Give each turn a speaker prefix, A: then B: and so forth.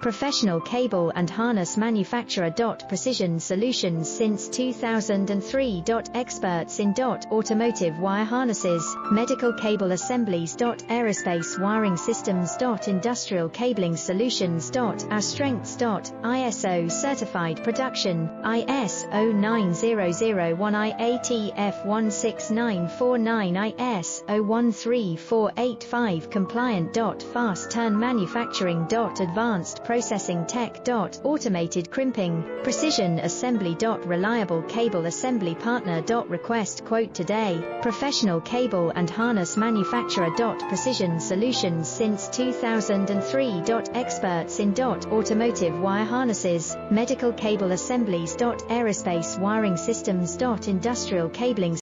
A: Professional cable and harness manufacturer. Precision solutions since 2003. Experts in automotive wire harnesses, medical cable assemblies. Aerospace wiring systems. Industrial cabling solutions. Our strengths. ISO certified production, ISO 9001 IATF 16949 ISO 13485 compliant. Fast turn manufacturing. Advanced processing tech. Automated crimping, precision assembly. Reliable cable assembly partner. Request quote today. Professional cable and harness manufacturer. Precision solutions since 2003. Experts in automotive wire harnesses, medical cable assemblies. Aerospace wiring systems. Industrial cabling